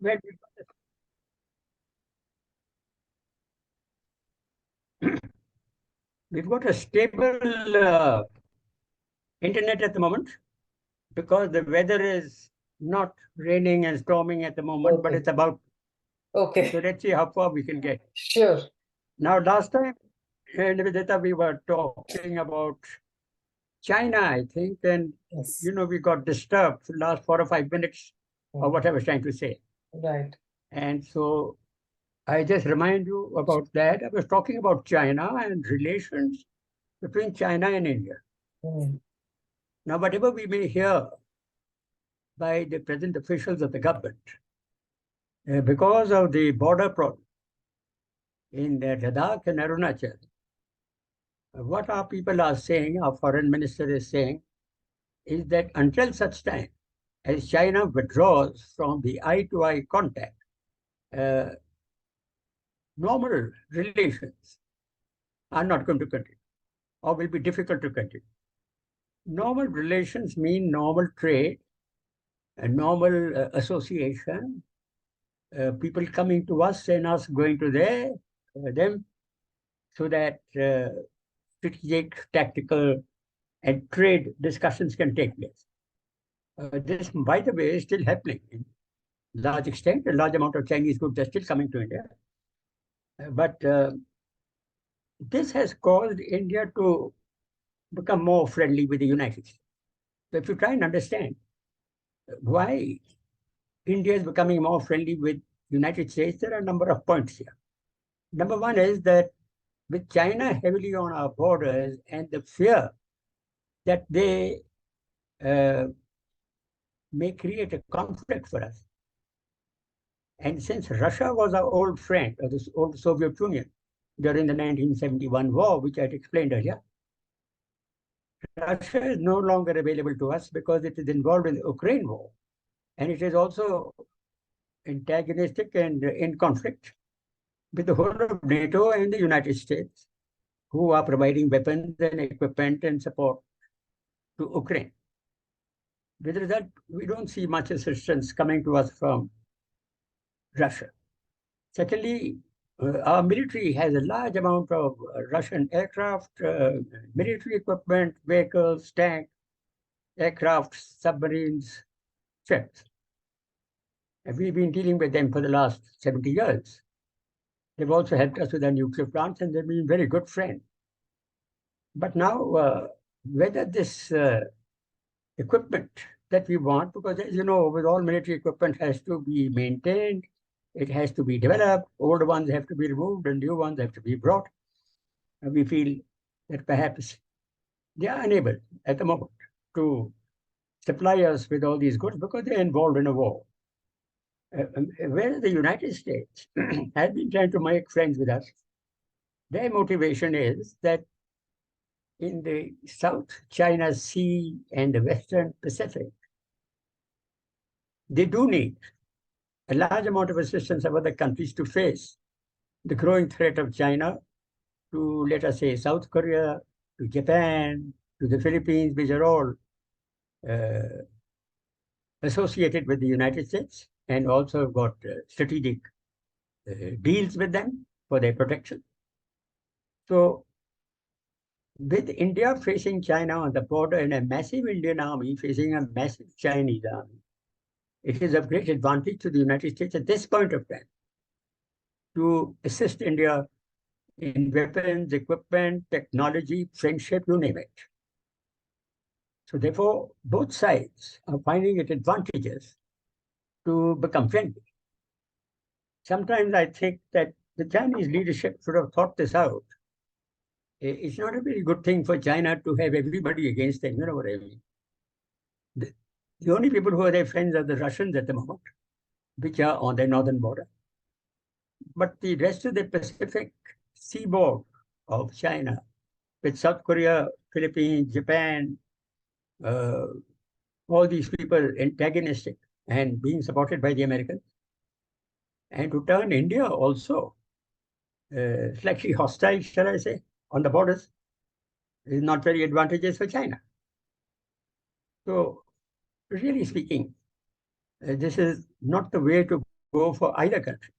Well, we've got a stable internet at the moment because the weather is not raining and storming at the moment, but Okay. it's about. So Okay. let's see how far we can get. Sure. Now, last time, Nivedita, we were talking about China, I think, and Yes. we got disturbed for the last 4 or 5 minutes of Mm. what I was trying to say. Right. And so I just remind you about that. I was talking about China and relations between China and India. Mm. Now, whatever we may hear by the present officials of the government, because of the border problem in Ladakh and Arunachal, what our people are saying, our foreign minister is saying, is that until such time as China withdraws from the eye-to-eye contact, uh, normal relations are not going to continue or will be difficult to continue. Normal relations mean normal trade, a normal association, people coming to us and us going to them, so that strategic, tactical, and trade discussions can take place. This, by the way, is still happening in large extent. A large amount of Chinese goods are still coming to India. But this has caused India to become more friendly with the United States. So if you try and understand why India is becoming more friendly with United States, there are a number of points here. Number one is that with China heavily on our borders and the fear that they uh, may create a conflict for us. And since Russia was our old friend, or the old Soviet Union, during the 1971 war, which I had explained earlier, Russia is no longer available to us because it is involved in the Ukraine war. And it is also antagonistic and in conflict with the whole of NATO and the United States, who are providing weapons and equipment and support to Ukraine. With the result, we don't see much assistance coming to us from Russia. Secondly, our military has a large amount of Russian aircraft, military equipment, vehicles, tanks, aircraft, submarines, ships. And we've been dealing with them for the last 70 years. They've also helped us with our nuclear plants, and they've been very good friends. But now, whether this equipment that we want, because as you know, with all military equipment has to be maintained, it has to be developed, old ones have to be removed, and new ones have to be brought. And we feel that perhaps they are unable at the moment to supply us with all these goods because they're involved in a war. Whereas the United States has been trying to make friends with us, their motivation is that in the South China Sea and the Western Pacific, they do need a large amount of assistance of other countries to face the growing threat of China to, let us say, South Korea, to Japan, to the Philippines, which are all uh, associated with the United States and also got strategic deals with them for their protection. So, with India facing China on the border and a massive Indian army facing a massive Chinese army, it is of great advantage to the United States at this point of time to assist India in weapons, equipment, technology, friendship, you name it. So therefore, both sides are finding it advantageous to become friendly. Sometimes I think that the Chinese leadership should have thought this out. It's not a very good thing for China to have everybody against them. You know what I mean? The, the only people who are their friends are the Russians at the moment, which are on their northern border. But the rest of the Pacific seaboard of China, with South Korea, Philippines, Japan, uh, all these people antagonistic and being supported by the Americans, and to turn India also slightly hostile, shall I say, on the borders is not very advantageous for China. So, really speaking, this is not the way to go for either country.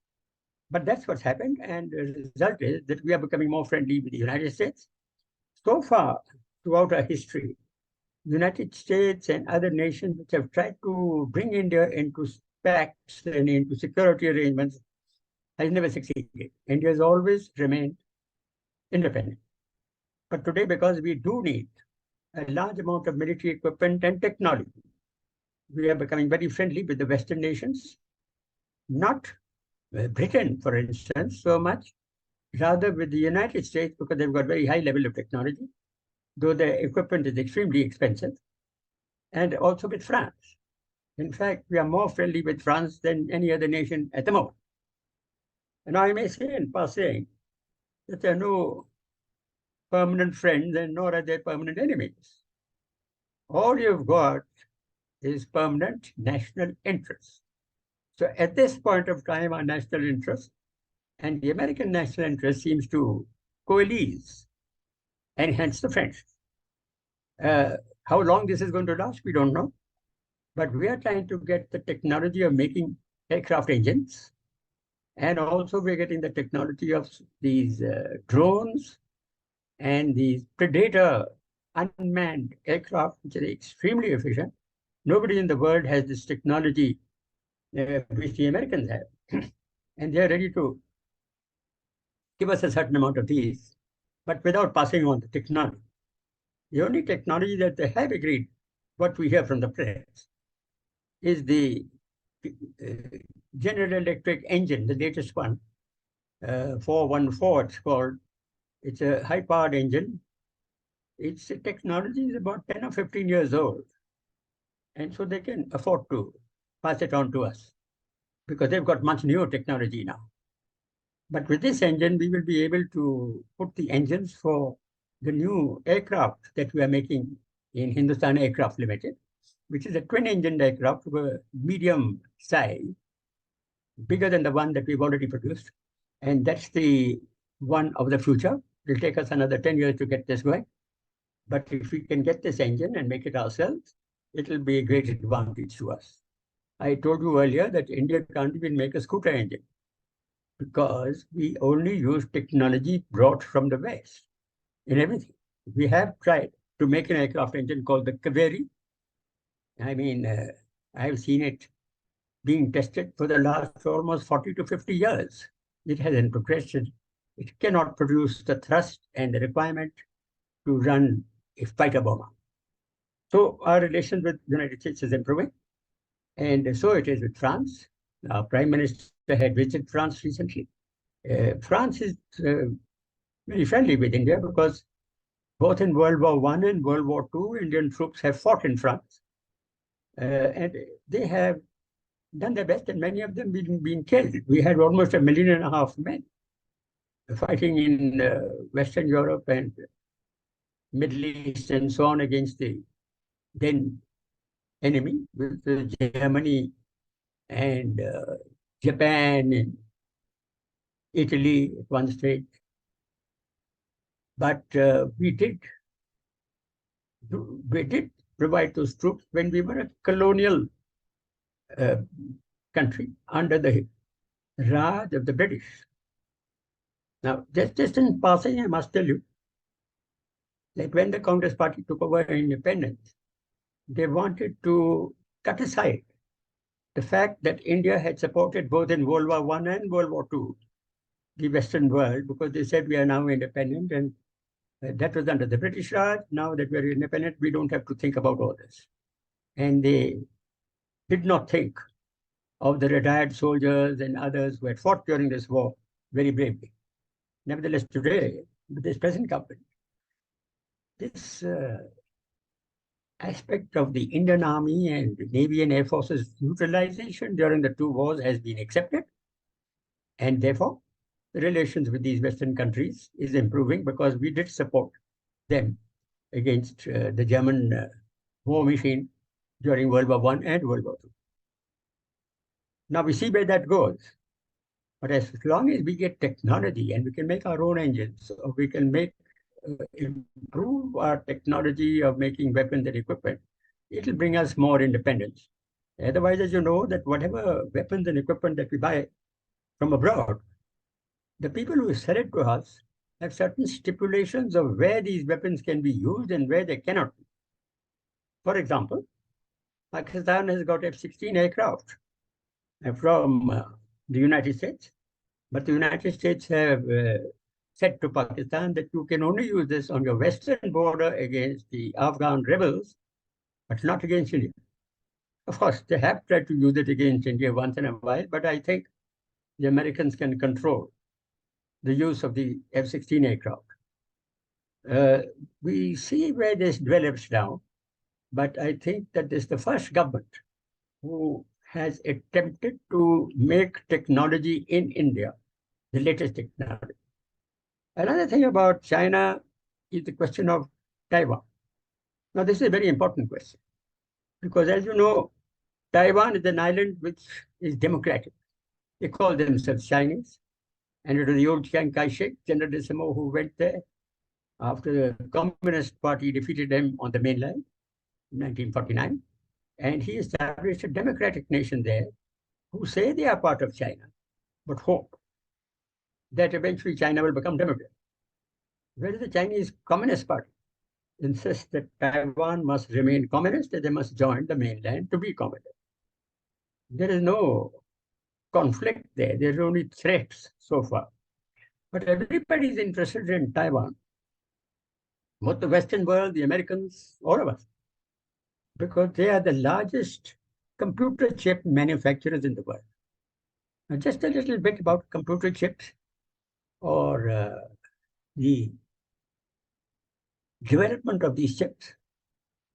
But that's what's happened, and the result is that we are becoming more friendly with the United States. So far, throughout our history, United States and other nations which have tried to bring India into pacts and into security arrangements has never succeeded. India has always remained independent. But today, because we do need a large amount of military equipment and technology, we are becoming very friendly with the Western nations, not Britain, for instance, so much, rather with the United States, because they've got very high level of technology, though the equipment is extremely expensive, and also with France. In fact, we are more friendly with France than any other nation at the moment. And I may say in passing that there are no permanent friends and nor are there permanent enemies. All you've got is permanent national interest. So at this point of time, our national interest and the American national interest seems to coalesce and hence the friendship. How long this is going to last, we don't know. But we are trying to get the technology of making aircraft engines. And also we're getting the technology of these drones and these Predator unmanned aircraft, which are extremely efficient. Nobody in the world has this technology which the Americans have. And they're ready to give us a certain amount of these, but without passing on the technology. The only technology that they have agreed, what we hear from the press, is the General Electric engine, the latest one, 414, it's called. It's a high-powered engine. Its technology is about 10 or 15 years old. And so they can afford to pass it on to us because they've got much newer technology now. But with this engine, we will be able to put the engines for the new aircraft that we are making in Hindustan Aircraft Limited, which is a twin-engined aircraft of a medium size, bigger than the one that we've already produced. And that's the one of the future. It'll take us another 10 years to get this going. But if we can get this engine and make it ourselves, it'll be a great advantage to us. I told you earlier that India can't even make a scooter engine because we only use technology brought from the West in everything. We have tried to make an aircraft engine called the Kaveri. I mean, I've seen it being tested for the last almost 40 to 50 years. It hasn't progressed. It cannot produce the thrust and the requirement to run a fighter bomber. So our relations with the United States is improving. And so it is with France. Our Prime Minister had visited France recently. France is very friendly with India because both in World War I and World War II, Indian troops have fought in France. And they have done their best, and many of them been killed. We had almost 1.5 million men fighting in Western Europe and Middle East and so on against the then enemy, with Germany and Japan and Italy at one stage. But we did provide those troops when we were a colonial country under the Raj of the British. Now, just in passing, I must tell you that when the Congress Party took over independence, they wanted to cut aside the fact that India had supported both in World War I and World War II the Western world, because they said we are now independent, and that was under the British Raj. Now that we're independent, we don't have to think about all this. And they did not think of the retired soldiers and others who had fought during this war very bravely. Nevertheless, today, with this present government, this aspect of the Indian Army and Navy and Air Force's utilization during the two wars has been accepted. And therefore, the relations with these Western countries is improving because we did support them against the German war machine during World War I and World War II. Now we see where that goes. But as long as we get technology and we can make our own engines, or we can make improve our technology of making weapons and equipment, it will bring us more independence. Otherwise, as you know, that whatever weapons and equipment that we buy from abroad, the people who sell it to us have certain stipulations of where these weapons can be used and where they cannot be. For example, Pakistan has got F-16 aircraft from the United States, but the United States have said to Pakistan that you can only use this on your western border against the Afghan rebels, but not against India. Of course, they have tried to use it against India once in a while, but I think the Americans can control the use of the F-16 aircraft. We see where this develops now, but I think that this is the first government who has attempted to make technology in India, the latest technology. Another thing about China is the question of Taiwan. Now, this is a very important question because, as you know, Taiwan is an island which is democratic. They call themselves Chinese. And it was the old Chiang Kai-shek, Generalissimo, who went there after the Communist Party defeated him on the mainland in 1949. And he established a democratic nation there who say they are part of China, but hope that eventually China will become democratic. Whereas the Chinese Communist Party insists that Taiwan must remain communist, that they must join the mainland to be communist. There is no conflict there. There are only threats so far. But everybody is interested in Taiwan. Both the Western world, the Americans, all of us. Because they are the largest computer chip manufacturers in the world. Now, just a little bit about computer chips or the development of these chips.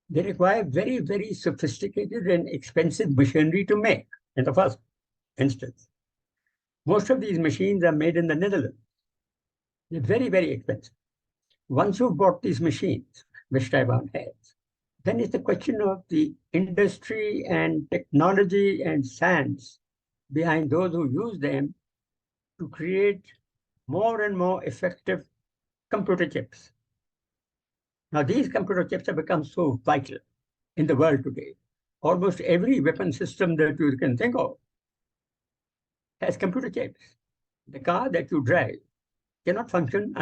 They require very, very sophisticated and expensive machinery to make in the first instance. Most of these machines are made in the Netherlands. They're very, very expensive. Once you've bought these machines, which Taiwan has, then it's the question of the industry and technology and science behind those who use them to create more and more effective computer chips. Now, these computer chips have become so vital in the world today. Almost every weapon system that you can think of has computer chips. The car that you drive cannot function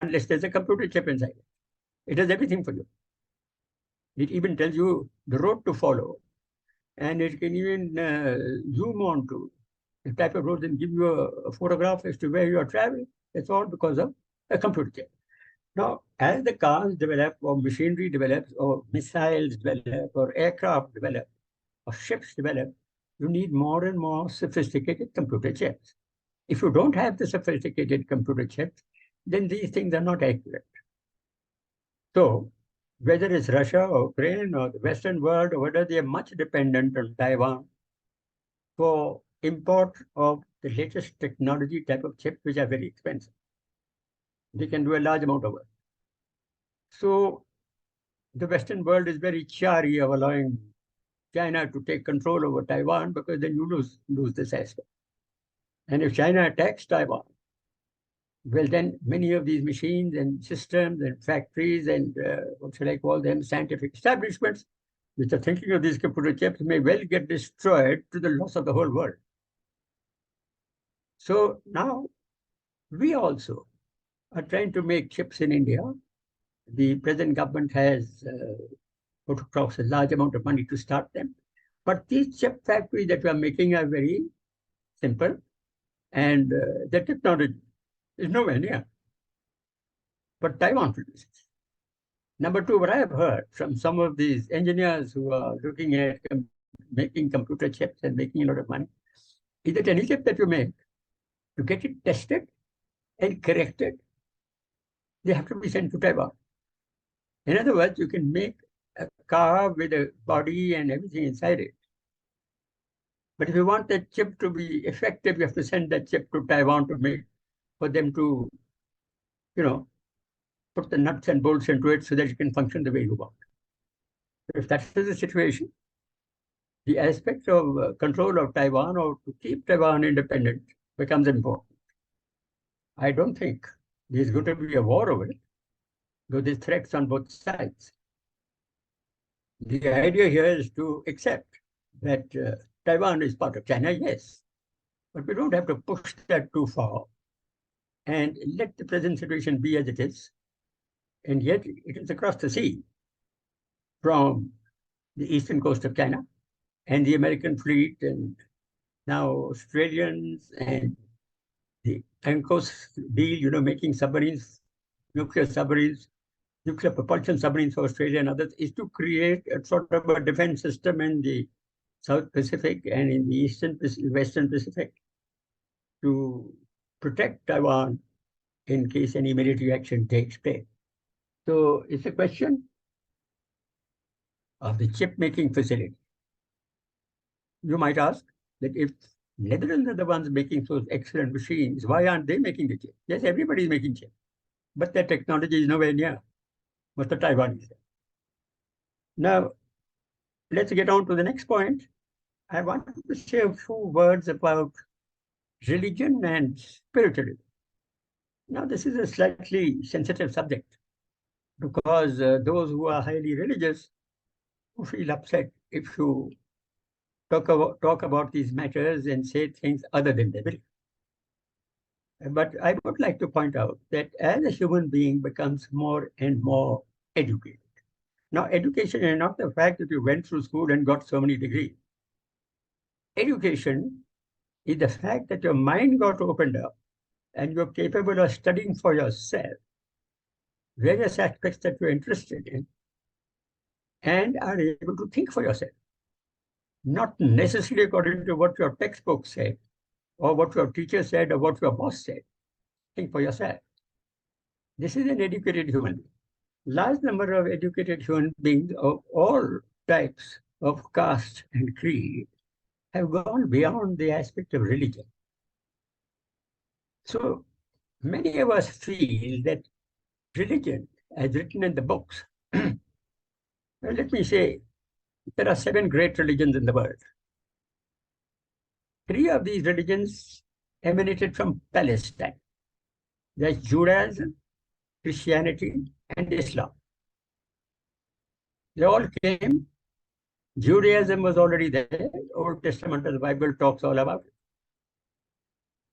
unless there's a computer chip inside it. It does everything for you. It even tells you the road to follow, and it can even zoom on to the type of road and give you a photograph as to where you are traveling. It's all because of a computer chip. Now, as the cars develop, or machinery develops, or missiles develop, or aircraft develop, or ships develop, you need more and more sophisticated computer chips. If you don't have the sophisticated computer chips, then these things are not accurate. So, whether it's Russia or Ukraine or the Western world or whether they are much dependent on Taiwan for import of the latest technology type of chips, which are very expensive. They can do a large amount of work. So the Western world is very chary of allowing China to take control over Taiwan because then you lose this aspect. And if China attacks Taiwan, well, then many of these machines and systems and factories and what shall I call them, scientific establishments, which are thinking of these computer chips, may well get destroyed to the loss of the whole world. So now we also are trying to make chips in India. The present government has put across a large amount of money to start them. But these chip factories that we are making are very simple, and the technology is nowhere near. But Taiwan produces. Number two, what I have heard from some of these engineers who are looking at making computer chips and making a lot of money, is that any chip that you make, to get it tested and corrected, they have to be sent to Taiwan. In other words, you can make a car with a body and everything inside it. But if you want that chip to be effective, you have to send that chip to Taiwan to make, for them to, put the nuts and bolts into it so that it can function the way you want. If that is the situation, the aspect of control of Taiwan or to keep Taiwan independent becomes important. I don't think there's going to be a war over it, though there's threats on both sides. The idea here is to accept that Taiwan is part of China, yes, but we don't have to push that too far and let the present situation be as it is. And yet it is across the sea from the eastern coast of China and the American fleet and now Australians and the UNCLOS deal, making submarines, nuclear propulsion submarines for Australia and others, is to create a sort of a defense system in the South Pacific and in the Western Pacific to protect Taiwan in case any military action takes place. So it's a question of the chip making facility. You might ask that if Netherlands are the ones making those excellent machines, why aren't they making the chip? Yes, everybody is making chip, but their technology is nowhere near what the Taiwanese are. Now, let's get on to the next point. I want to say a few words about religion and spiritualism. Now, this is a slightly sensitive subject because those who are highly religious who feel upset if you talk about these matters and say things other than they believe. But I would like to point out that as a human being becomes more and more educated. Now, education is not the fact that you went through school and got so many degrees. Education is the fact that your mind got opened up and you're capable of studying for yourself various aspects that you're interested in and are able to think for yourself. Not necessarily according to what your textbook said or what your teacher said or what your boss said. Think for yourself. This is an educated human being. Large number of educated human beings of all types of caste and creed have gone beyond the aspect of religion. So many of us feel that religion, as written in the books, well, let me say, there are 7 great religions in the world. 3 of these religions emanated from Palestine. That's Judaism, Christianity, and Islam. They all came. Judaism was already there. Old Testament of the Bible talks all about it.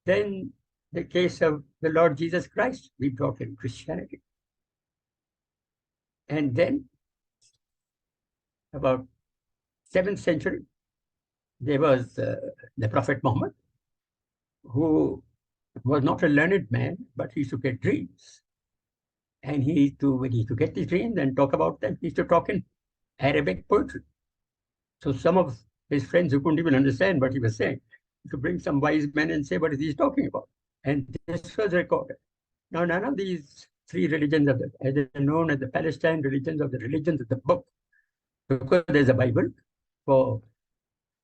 Then the case of the Lord Jesus Christ, we talk in Christianity. And then about 7th century, there was the Prophet Muhammad, who was not a learned man, but he used to get dreams. And when he used to get these dreams and talk about them, he used to talk in Arabic poetry. So some of his friends who couldn't even understand what he was saying, to bring some wise men and say, what is he talking about? And this was recorded. Now, none of these 3 religions are as they're known as the Palestine religions or the religions of the book, because there's a Bible for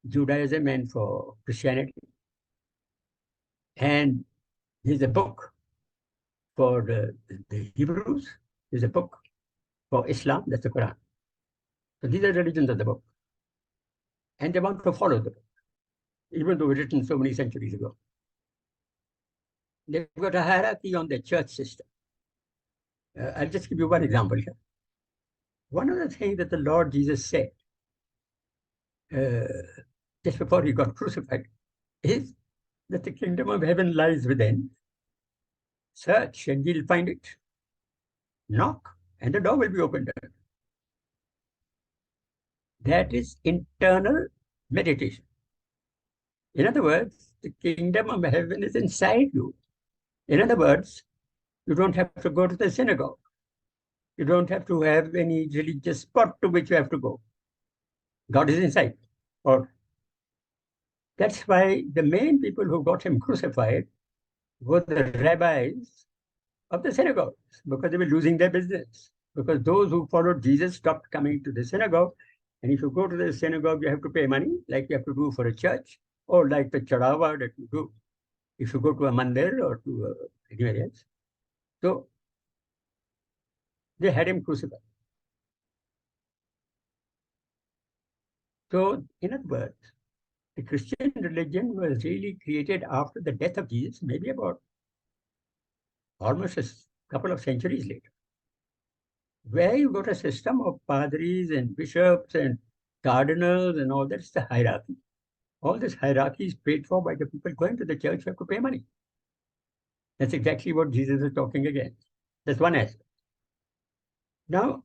Judaism and for Christianity. And there's a book for the Hebrews. There's a book for Islam, that's the Quran. So these are religions of the book. And they want to follow the book, even though it was written so many centuries ago. They've got a hierarchy on their church system. I'll just give you one example here. One of the things that the Lord Jesus said just before he got crucified is that the kingdom of heaven lies within. Search and you'll find it. Knock and the door will be opened. That is internal meditation. In other words, the kingdom of heaven is inside you. In other words, you don't have to go to the synagogue. You don't have to have any religious spot to which you have to go. God is inside. Or that's why the main people who got him crucified were the rabbis of the synagogues, because they were losing their business. Because those who followed Jesus stopped coming to the synagogue. And if you go to the synagogue, you have to pay money, like you have to do for a church, or like the chadawa that you do if you go to a mandir or to anywhere else. So they had him crucified. So in other words, the Christian religion was really created after the death of Jesus, maybe about almost a couple of centuries later, where you got a system of padris and bishops and cardinals and all that's the hierarchy. All this hierarchy is paid for by the people going to the church who have to pay money. That's exactly what Jesus is talking against. That's one aspect. Now,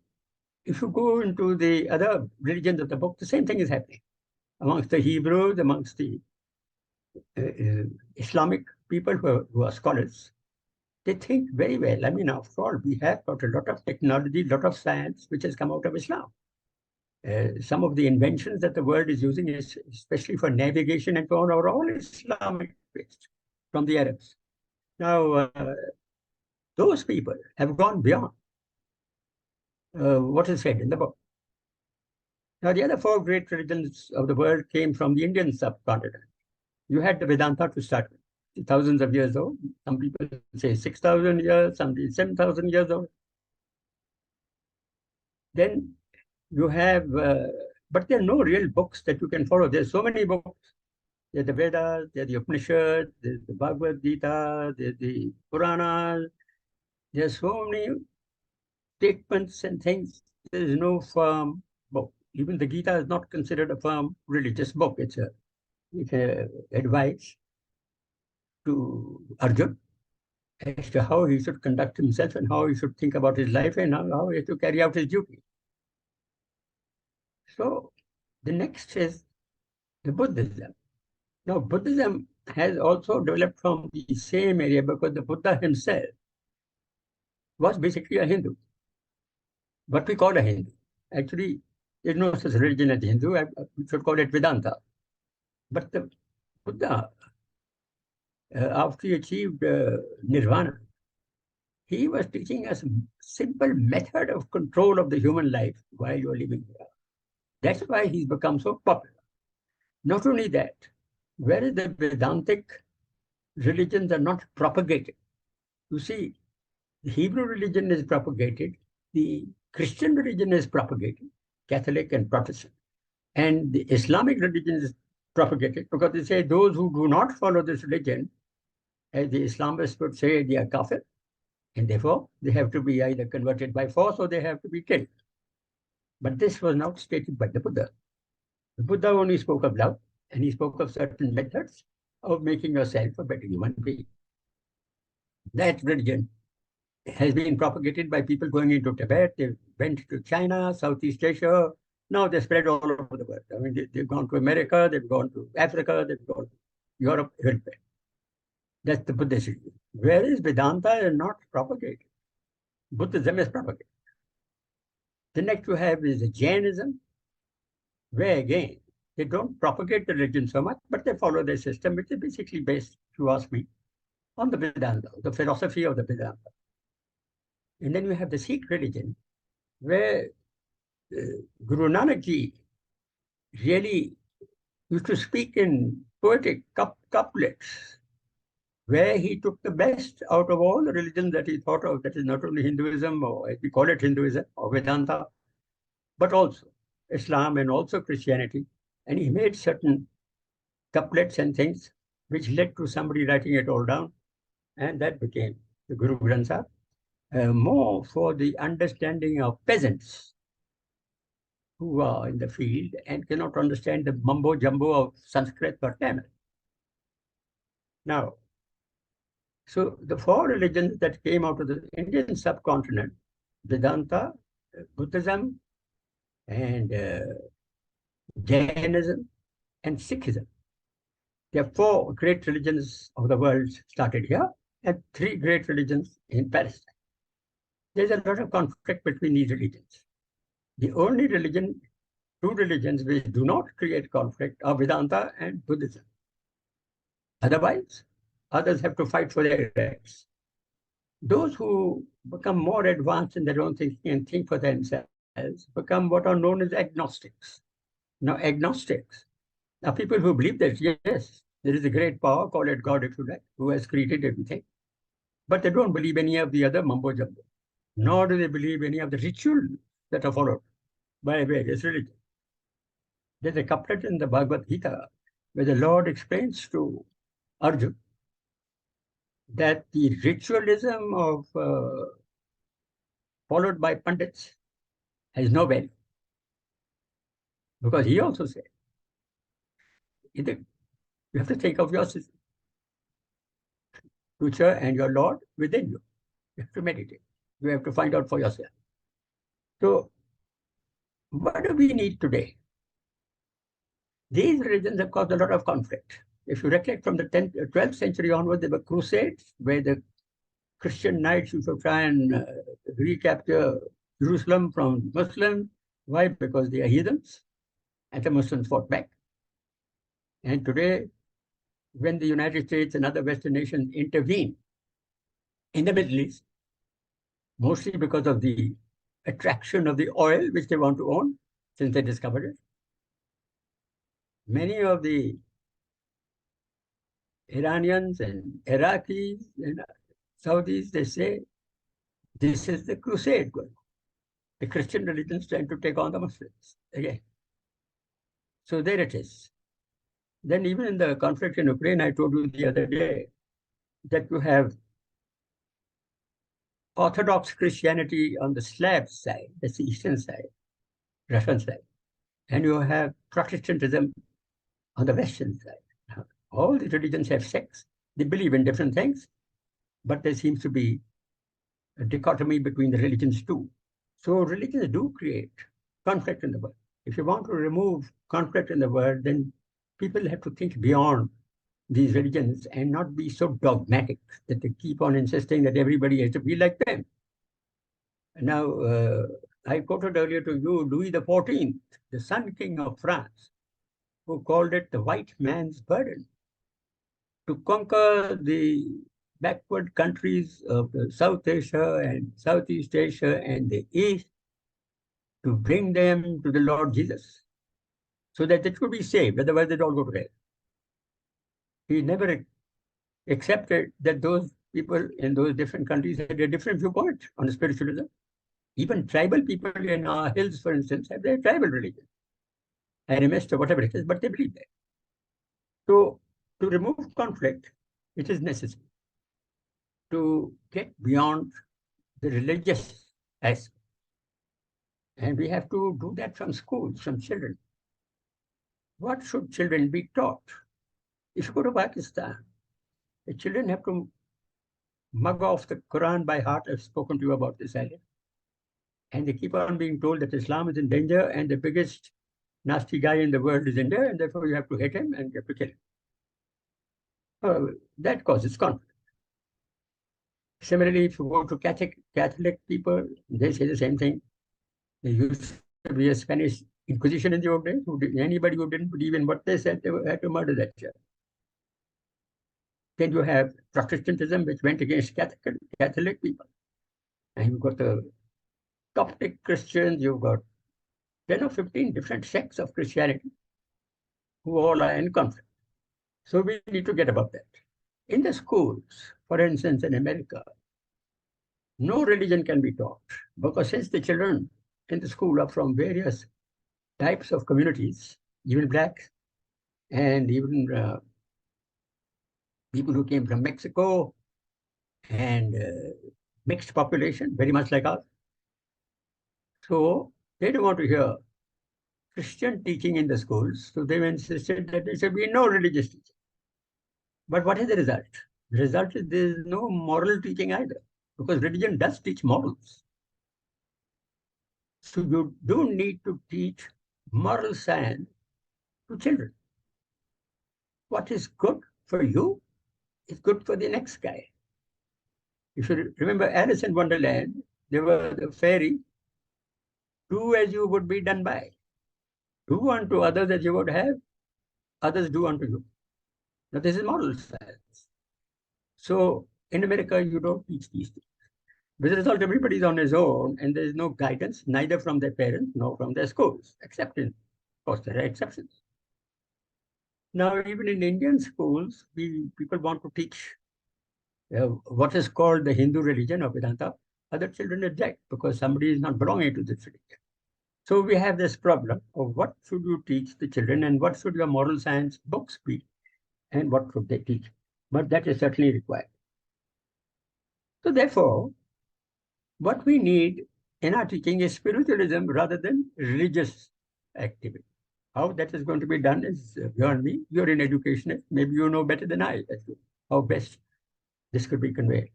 if you go into the other religions of the book, the same thing is happening amongst the Hebrews, amongst the Islamic people who are scholars. They think very well. I mean, after all, we have got a lot of technology, a lot of science which has come out of Islam. Some of the inventions that the world is using, especially for navigation and so on, are all Islamic based from the Arabs. Now, those people have gone beyond what is said in the book. Now, the other four great religions of the world came from the Indian subcontinent. You had the Vedanta to start with, thousands of years old. Some people say 6,000 years, some say 7,000 years old. Then you have, but there are no real books that you can follow. There's so many books. There's the Vedas, there's the Upanishads, there's the Bhagavad Gita, there's the Puranas. There's so many statements and things. There's no firm book. Even the Gita is not considered a firm religious book. It's a advice to Arjun as to how he should conduct himself and how he should think about his life and how he has to carry out his duty. So the next is the Buddhism. Now, Buddhism has also developed from the same area because the Buddha himself was basically a Hindu. What we call a Hindu. Actually, there's no such religion as Hindu. We should call it Vedanta. But the Buddha, after he achieved nirvana, he was teaching us a simple method of control of the human life while you're living here. That's why he's become so popular. Not only that, whereas the Vedantic religions are not propagated. You see, the Hebrew religion is propagated, the Christian religion is propagated, Catholic and Protestant, and the Islamic religion is propagated because they say those who do not follow this religion, as the Islamists would say, they are kafir, and therefore they have to be either converted by force or they have to be killed. But this was not stated by the Buddha. The Buddha only spoke of love, and he spoke of certain methods of making yourself a better human being. That religion has been propagated by people going into Tibet. They went to China, Southeast Asia. Now they spread all over the world. I mean, they've gone to America, they've gone to Africa, they've gone to Europe, everywhere. That's the Buddhist religion. Whereas Vedanta is not propagated. Buddhism is propagated. The next you have is Jainism, where again, they don't propagate the religion so much, but they follow their system, which is basically based, if you ask me, on the Vedanta, the philosophy of the Vedanta. And then you have the Sikh religion, where Guru Nanak Ji really used to speak in poetic couplets, where he took the best out of all the religions that he thought of, that is not only Hinduism, or as we call it Hinduism, or Vedanta, but also Islam and also Christianity. And he made certain couplets and things which led to somebody writing it all down. And that became the Guru Granth Sahib, more for the understanding of peasants who are in the field and cannot understand the mumbo jumbo of Sanskrit or Tamil. Now, so the four religions that came out of the Indian subcontinent, Vedanta, Buddhism, and Jainism, and Sikhism. There are four great religions of the world started here, and three great religions in Palestine. There's a lot of conflict between these religions. The only religion, two religions which do not create conflict are Vedanta and Buddhism. Otherwise, others have to fight for their rights. Those who become more advanced in their own thinking and think for themselves become what are known as agnostics. Now, agnostics are people who believe that, yes, there is a great power, call it God if you like, who has created everything. But they don't believe any of the other mumbo jumbo, nor do they believe any of the rituals that are followed by various religions. There's a couplet in the Bhagavad Gita where the Lord explains to Arjun that the ritualism of followed by Pandits has no value. Because he also said, either you have to think of your future and your Lord within you. You have to meditate. You have to find out for yourself. So, what do we need today? These religions have caused a lot of conflict. If you recollect from the 12th century onward, there were crusades where the Christian knights used to try and recapture Jerusalem from Muslims. Why? Because they are heathens, and the Muslims fought back. And today, when the United States and other Western nations intervene in the Middle East, mostly because of the attraction of the oil which they want to own since they discovered it, many of the Iranians and Iraqis and Saudis, they say, this is the crusade going on. The Christian religions trying to take on the Muslims again. So there it is. Then even in the conflict in Ukraine, I told you the other day that you have Orthodox Christianity on the Slav side, that's the eastern side, Russian side, and you have Protestantism on the western side. All the religions have sects. They believe in different things, but there seems to be a dichotomy between the religions too. So religions do create conflict in the world. If you want to remove conflict in the world, then people have to think beyond these religions and not be so dogmatic that they keep on insisting that everybody has to be like them. Now, I quoted earlier to you Louis XIV, the Sun King of France, who called it the white man's burden. To conquer the backward countries of South Asia and Southeast Asia and the East, to bring them to the Lord Jesus, so that they could be saved, otherwise they'd all go to hell. He never accepted that those people in those different countries had a different viewpoint on spiritualism. Even tribal people in our hills, for instance, have their tribal religion, animist or whatever it is, but they believe that. So to remove conflict, it is necessary to get beyond the religious aspect. And we have to do that from schools, from children. What should children be taught? If you go to Pakistan, the children have to mug off the Quran by heart. I've spoken to you about this earlier. And they keep on being told that Islam is in danger and the biggest nasty guy in the world is in there, and therefore you have to hate him and you have to kill him. That causes conflict. Similarly, if you go to Catholic people, they say the same thing. There used to be a Spanish Inquisition in the old days. Anybody who didn't believe in what they said, they had to murder that child. Then you have Protestantism, which went against Catholic people. And you've got the Coptic Christians, you've got 10 or 15 different sects of Christianity who all are in conflict. So we need to get above that. In the schools, for instance, in America, no religion can be taught because since the children in the school are from various types of communities, even blacks and even people who came from Mexico and mixed population, very much like us. So they don't want to hear Christian teaching in the schools. So they insisted that there should be no religious teaching. But what is the result? The result is there is no moral teaching either, because religion does teach morals. So you do need to teach moral science to children. What is good for you is good for the next guy. If you remember Alice in Wonderland, there was a fairy, do as you would be done by. Do unto others as you would have others do unto you. Now this is moral science. So in America, you don't teach these things. With the result, everybody is on his own and there is no guidance, neither from their parents nor from their schools, except in, of course, there are exceptions. Now, even in Indian schools, people want to teach what is called the Hindu religion of Vedanta. Other children object because somebody is not belonging to this religion. So we have this problem of what should you teach the children and what should your moral science books be and what should they teach. But that is certainly required. So therefore, what we need in our teaching is spiritualism rather than religious activity. How that is going to be done is beyond me. You're an educationist. Maybe you know better than I as to how best this could be conveyed.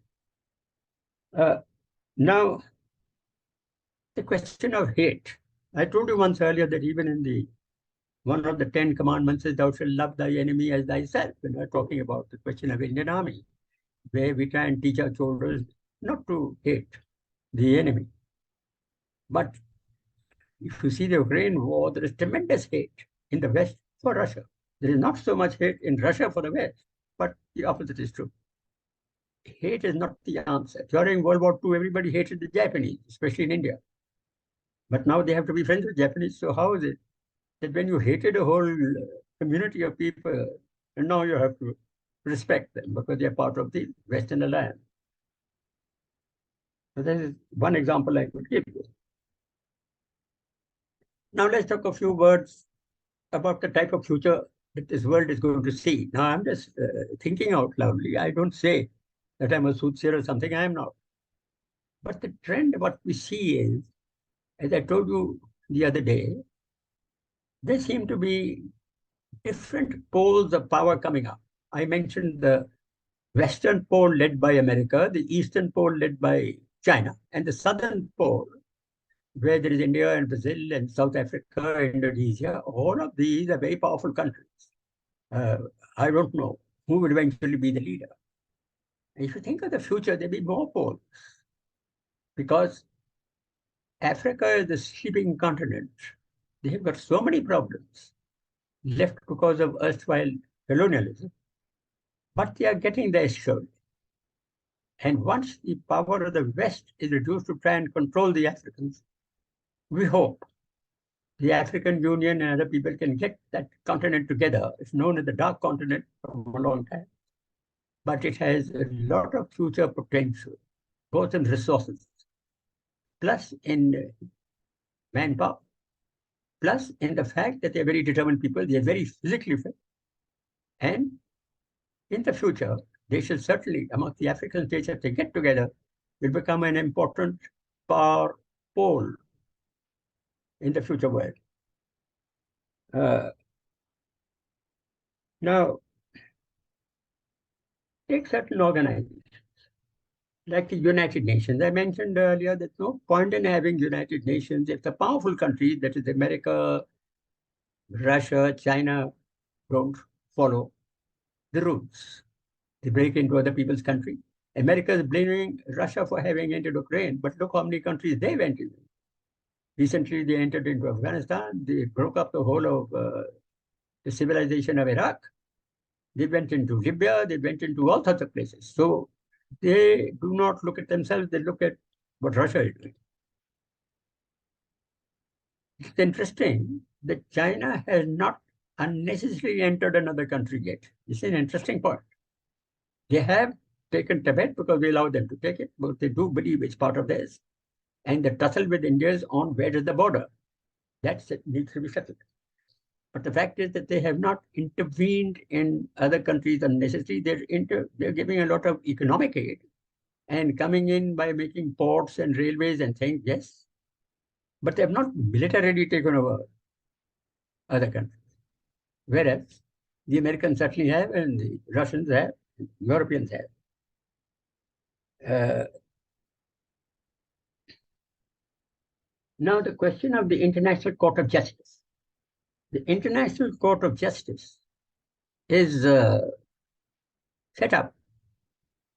Now, the question of hate. I told you once earlier that even in the one of the 10 commandments is thou shalt love thy enemy as thyself. When we're talking about the question of Indian Army, where we try and teach our children not to hate the enemy. But if you see the Ukraine war, there is tremendous hate in the West for Russia. There is not so much hate in Russia for the West, but the opposite is true. Hate is not the answer. During World War II, everybody hated the Japanese, especially in India. But now they have to be friends with Japanese. So how is it that when you hated a whole community of people, and now you have to respect them because they are part of the Western Alliance? So this is one example I could give you. Now let's talk a few words about the type of future that this world is going to see. Now I'm just thinking out loudly. I don't say that I'm a soothsayer or something. I am not. But the trend, what we see is, as I told you the other day, there seem to be different poles of power coming up. I mentioned the Western pole led by America, the Eastern pole led by China, and the Southern pole, where there is India and Brazil and South Africa, Indonesia. All of these are very powerful countries. I don't know who will eventually be the leader. And if you think of the future, there'll be more poles because Africa is the sleeping continent. They have got so many problems left because of erstwhile colonialism, but they are getting there slowly. And once the power of the West is reduced to try and control the Africans, we hope the African Union and other people can get that continent together. It's known as the Dark Continent for a long time, but it has a lot of future potential, both in resources, plus in manpower, plus in the fact that they're very determined people, they're very physically fit. And in the future, they shall certainly, among the African states, if they get together, will become an important power pole in the future world. Now, take certain organizations like the United Nations. I mentioned earlier that no point in having United Nations if the powerful countries, that is America, Russia, China, don't follow the rules. They break into other people's country. America is blaming Russia for having entered Ukraine, but look how many countries they went into. Recently, they entered into Afghanistan. They broke up the whole of the civilization of Iraq. They went into Libya. They went into all sorts of places. So they do not look at themselves. They look at what Russia is doing. It's interesting that China has not unnecessarily entered another country yet. This is an interesting point. They have taken Tibet because we allow them to take it, but they do believe it's part of theirs. And the tussle with India is on where is the border. That needs to be settled. But the fact is that they have not intervened in other countries unnecessarily. They're giving a lot of economic aid and coming in by making ports and railways and things, yes. But they have not militarily taken over other countries. Whereas the Americans certainly have, and the Russians have, Europeans have. Now, the question of the International Court of Justice. The International Court of Justice is set up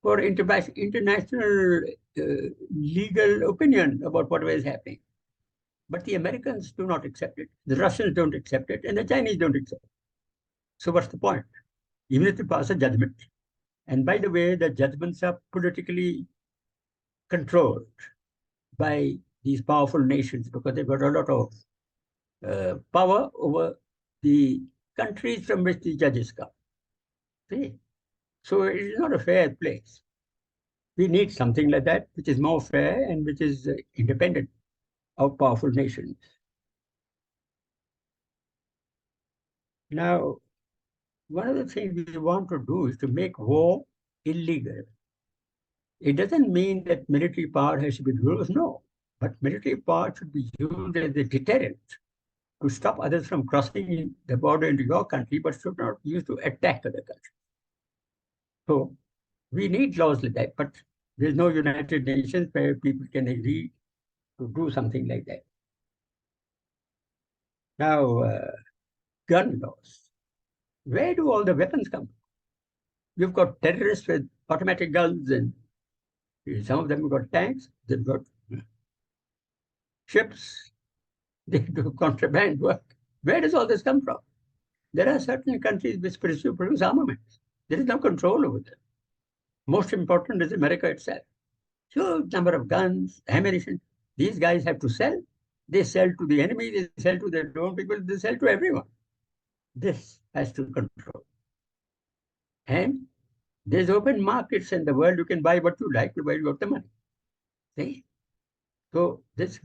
for international legal opinion about whatever is happening. But the Americans do not accept it, the Russians don't accept it, and the Chinese don't accept it. So what's the point? Even if they pass a judgment, and by the way, the judgments are politically controlled by these powerful nations because they've got a lot of power over the countries from which the judges come. See? So it is not a fair place. We need something like that, which is more fair and which is independent of powerful nations. Now, one of the things we want to do is to make war illegal. It doesn't mean that military power has to be used, no. But military power should be used as a deterrent to stop others from crossing the border into your country, but should not be used to attack other countries. So we need laws like that, but there's no United Nations where people can agree to do something like that. Now, gun laws. Where do all the weapons come from? You've got terrorists with automatic guns, and some of them have got tanks, they've got ships, they do contraband work. Where does all this come from? There are certain countries which produce armaments. There is no control over them. Most important is America itself. Huge number of guns, ammunition. These guys have to sell. They sell to the enemy, they sell to their own people, they sell to everyone. This has to control. And there's open markets in the world. You can buy what you like, provided you got the money. See? So this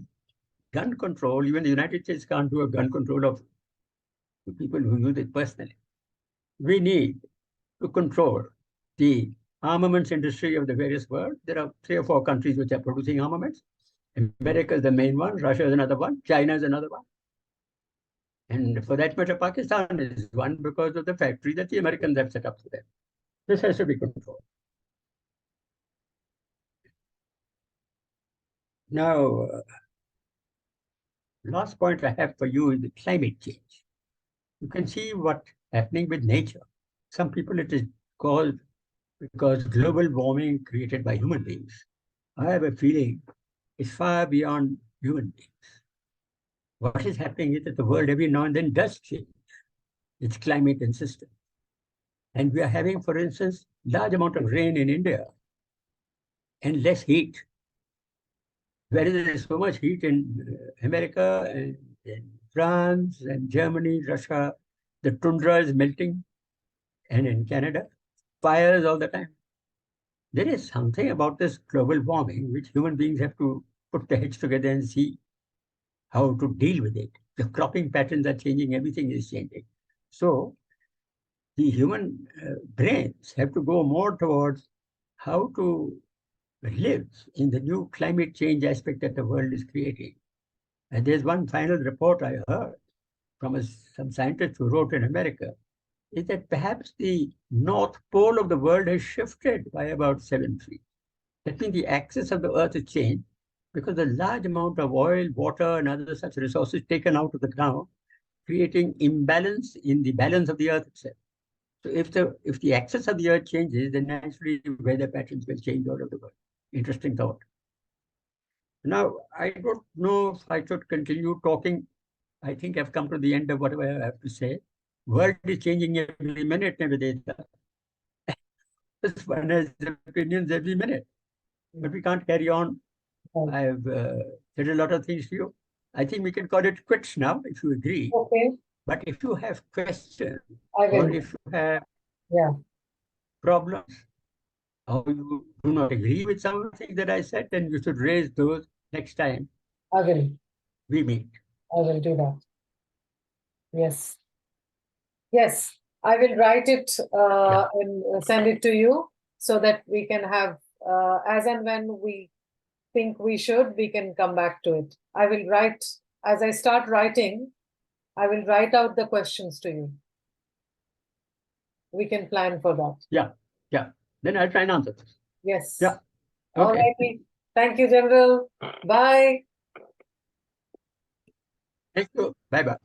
gun control, even the United States can't do a gun control of the people who use it personally. We need to control the armaments industry of the various world. There are 3 or 4 countries which are producing armaments. America is the main one, Russia is another one, China is another one. And for that matter, Pakistan is one because of the factory that the Americans have set up for them. This has to be controlled. Now, last point I have for you is the climate change. You can see what's happening with nature. Some people it is called because global warming created by human beings. I have a feeling it's far beyond human beings. What is happening is that the world every now and then does change its climate and system. And we are having, for instance, large amount of rain in India and less heat. Whereas there is so much heat in America and in France and Germany, Russia, the tundra is melting, and in Canada, fires all the time. There is something about this global warming which human beings have to put their heads together and see how to deal with it. The cropping patterns are changing, everything is changing. So the human brains have to go more towards how to live in the new climate change aspect that the world is creating. And there's one final report I heard from some scientist who wrote in America, is that perhaps the North Pole of the world has shifted by about 7 feet. That means the axis of the Earth has changed because a large amount of oil, water, and other such resources taken out of the ground, creating imbalance in the balance of the Earth itself. So if the axis of the Earth changes, then naturally weather patterns will change all over the world. Interesting thought. Now, I don't know if I should continue talking. I think I've come to the end of whatever I have to say. World is changing every minute, Nivedita. One has opinions every minute. But we can't carry on. I've said a lot of things to you. I think we can call it quits now, if you agree. Okay. But if you have questions, I will. or if you have Yeah. problems, or you do not agree with some of the things that I said, then you should raise those next time I will. we meet. I will do that. Yes. Yes. I will write it and send it to you so that we can have, as and when we think we should, we can come back to it. I will write, as I start writing, I will write out the questions to you. We can plan for that. Yeah, yeah. Then I'll try and answer this. Yes. Yeah. All Okay. righty. Thank you, General. Bye. Thank you. Bye-bye.